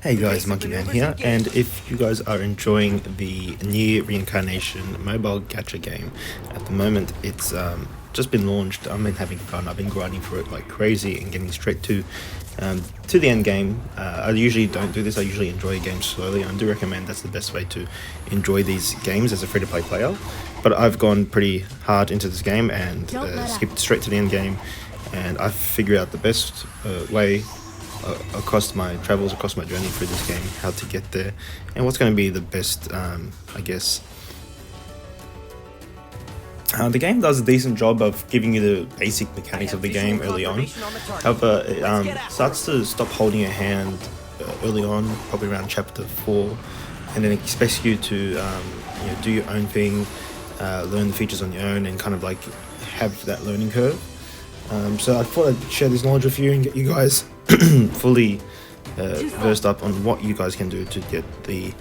Hey guys, Monkey Man here, and if you guys are enjoying the Nier Reincarnation mobile gacha game, at the moment it's just been launched. I've been having fun. I've been grinding for it like crazy and getting straight to the end game. I usually don't do this. I usually enjoy games slowly. I do recommend that's the best way to enjoy these games as a free-to-play player. But I've gone pretty hard into this game and skipped straight to the end game, and I've figured out the best way across my travels, across my journey through this game, how to get there, and what's going to be the best, I guess. The game does a decent job of giving you the basic mechanics of the game early on. However, it starts to stop holding your hand early on, probably around chapter 4, and then it expects you to do your own thing, learn the features on your own, and kind of like have that learning curve. So I thought I'd share this knowledge with you and get you guys fully versed up on what you guys can do to get the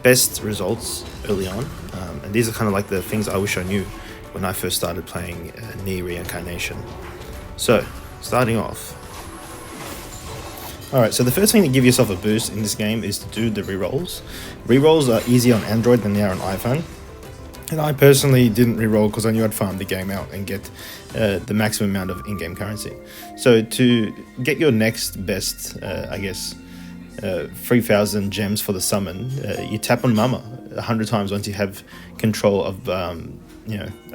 best results early on. And these are kind of like the things I wish I knew when I first started playing Nier Reincarnation. So, starting off. Alright, so the first thing to give yourself a boost in this game is to do the rerolls. Rerolls are easier on Android than they are on iPhone. And I personally didn't reroll because I knew I'd farm the game out and get the maximum amount of in-game currency. So to get your next best, 3,000 gems for the summon, you tap on Mama 100 times once you have control of a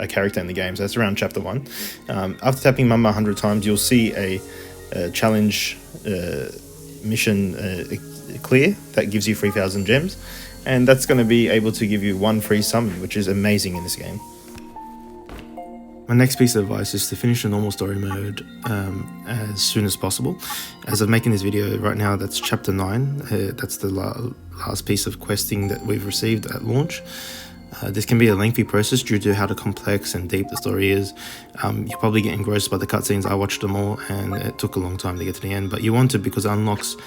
character in the game. So that's around chapter 1. After tapping Mama 100 times, you'll see a challenge mission clear that gives you 3,000 gems. And that's going to be able to give you one free summon, which is amazing in this game. My next piece of advice is to finish the normal story mode as soon as possible. As I'm making this video right now, that's chapter 9. That's the last piece of questing that we've received at launch. This can be a lengthy process due to how complex and deep the story is. You'll probably get engrossed by the cutscenes. I watched them all and it took a long time to get to the end, but you want to because it unlocks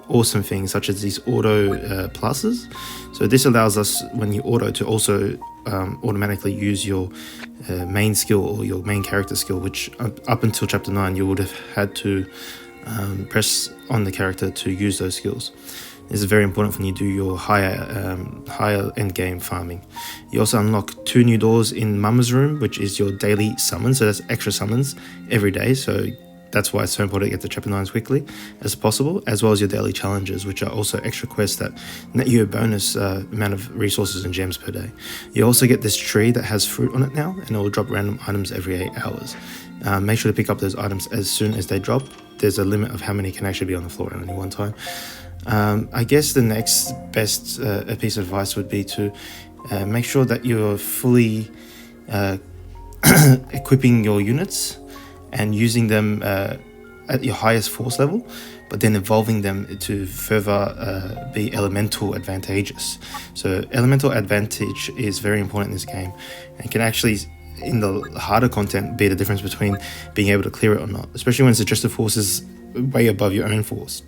awesome things such as these auto pluses. So this allows us, when you auto, to also automatically use your main skill or your main character skill, which up until chapter 9 you would have had to press on the character to use those skills. This is very important when you do your higher end game farming. You also unlock 2 new doors in Mama's room, which is your daily summons. So that's extra summons every day. So that's why it's so important to get to chapter 9 as quickly as possible, as well as your daily challenges, which are also extra quests that net you a bonus amount of resources and gems per day. You also get this tree that has fruit on it now, and it will drop random items every 8 hours. Make sure to pick up those items as soon as they drop. There's a limit of how many can actually be on the floor at any one time. I guess the next best piece of advice would be to make sure that you're fully equipping your units and using them at your highest force level, but then evolving them to further be elemental advantageous. So elemental advantage is very important in this game and can actually, in the harder content, be the difference between being able to clear it or not, especially when suggested force is way above your own force.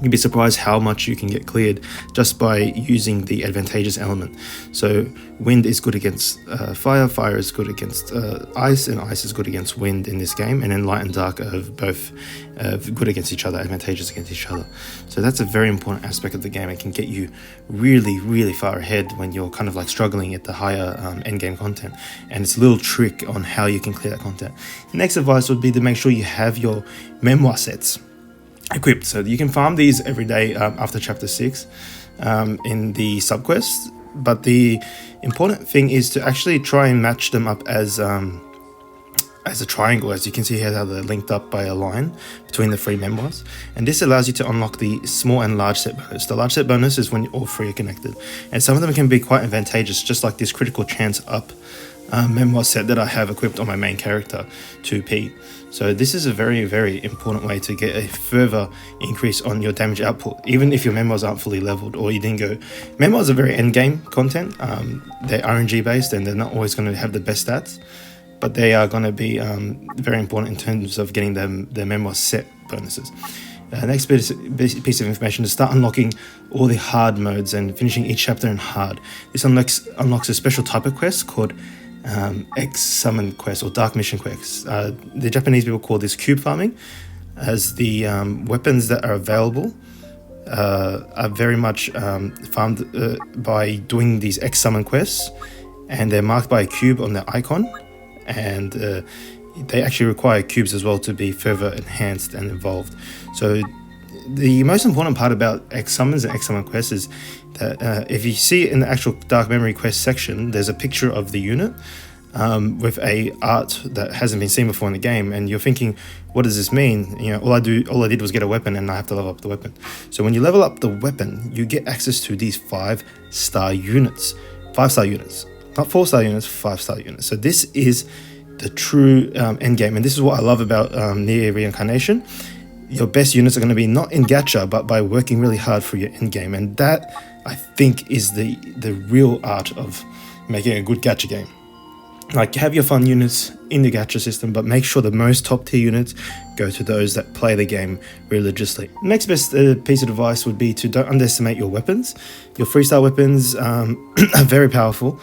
You'd be surprised how much you can get cleared just by using the advantageous element. So wind is good against fire, fire is good against ice, and ice is good against wind in this game, and then light and dark are both good against each other, advantageous against each other. So that's a very important aspect of the game. It can get you really, really far ahead when you're kind of like struggling at the higher end game content, and it's a little trick on how you can clear that content. The next advice would be to make sure you have your memoir sets equipped, so you can farm these every day after chapter 6 in the subquests, but the important thing is to actually try and match them up as a triangle. As you can see here, how they're linked up by a line between the 3 memoirs, and this allows you to unlock the small and large set bonus. The large set bonus is when all 3 are connected, and some of them can be quite advantageous, just like this critical chance up memoir set that I have equipped on my main character, 2p. So this is a very, very important way to get a further increase on your damage output, even if your memoirs aren't fully leveled or you didn't go. Memoirs are very end game content. They're RNG based and they're not always going to have the best stats, but they are going to be very important in terms of getting their memoir set bonuses. Next piece of information is start unlocking all the hard modes and finishing each chapter in hard. This unlocks a special type of quest called X summon quest or dark mission quests. The Japanese people call this cube farming, as the weapons that are available are very much farmed by doing these X summon quests, and they're marked by a cube on their icon, and they actually require cubes as well to be further enhanced and evolved. So the most important part about X summons and X summon quests is that if you see in the actual Dark Memory quest section, there's a picture of the unit with a art that hasn't been seen before in the game, and you're thinking, what does this mean? You know, all I did was get a weapon, and I have to level up the weapon. So when you level up the weapon, you get access to these 5-star units. 5-star units, not 4-star units, 5-star units. So this is the true end game, and this is what I love about Nier Reincarnation. Your best units are going to be not in gacha, but by working really hard for your end game, and that I think is the real art of making a good gacha game. Like, have your fun units in the gacha system, but make sure the most top tier units go to those that play the game religiously. Next best piece of advice would be to don't underestimate your weapons. Your 3-star weapons are very powerful.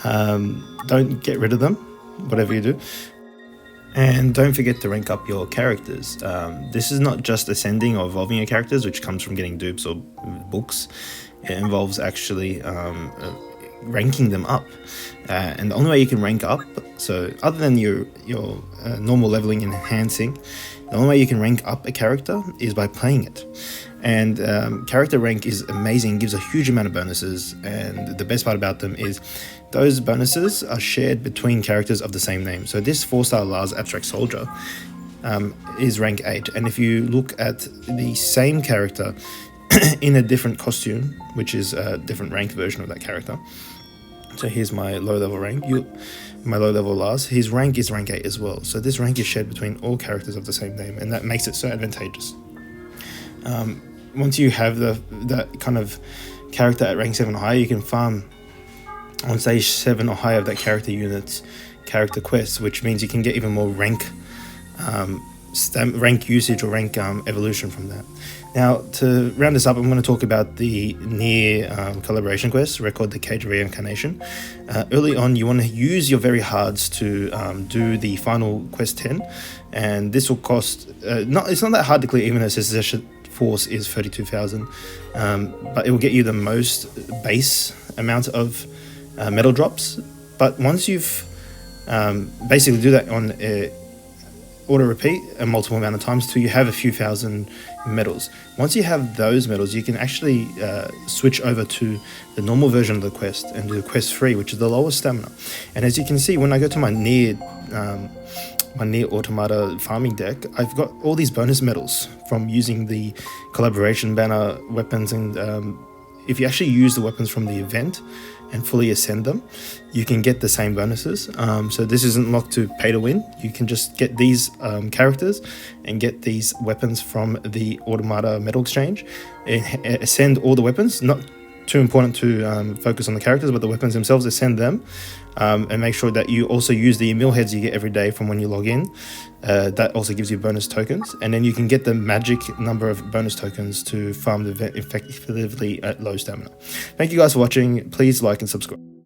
Don't get rid of them, whatever you do. And don't forget to rank up your characters. This is not just ascending or evolving your characters, which comes from getting dupes or books. It involves actually ranking them up, and the only way you can rank up, so other than your normal leveling and enhancing, the only way you can rank up a character is by playing it. And character rank is amazing, gives a huge amount of bonuses, and the best part about them is those bonuses are shared between characters of the same name. So this 4-star Lars Abstract Soldier is rank 8, and if you look at the same character in a different costume, which is a different ranked version of that character. So here's my low level rank, my low level Lars, his rank is rank 8 as well. So this rank is shared between all characters of the same name, and that makes it so advantageous. Once you have that kind of character at rank 7 or higher, you can farm on stage 7 or higher of that character unit's character quests, which means you can get even more rank usage or rank evolution from that. Now, to round this up, I'm going to talk about the Nier collaboration quest, Record the Cage Reincarnation. Early on, you want to use your very hards to do the final quest 10, and this will cost, it's not that hard to clear, even though Secession Force is 32,000, but it will get you the most base amount of medal drops. But once you've basically do that on auto repeat a multiple amount of times till you have a few thousand medals. Once you have those medals, you can actually switch over to the normal version of the quest and do quest 3, which is the lowest stamina. And as you can see, when I go to my Nier Automata farming deck, I've got all these bonus medals from using the collaboration banner weapons, and if you actually use the weapons from the event and fully ascend them, you can get the same bonuses. So this isn't locked to pay to win. You can just get these characters and get these weapons from the Automata Medal Exchange and ascend all the weapons. Not too important to focus on the characters, but the weapons themselves, ascend them, and make sure that you also use the mill heads you get every day from when you log in. That also gives you bonus tokens, and then you can get the magic number of bonus tokens to farm the event effectively at low stamina. Thank you guys for watching. Please like and subscribe.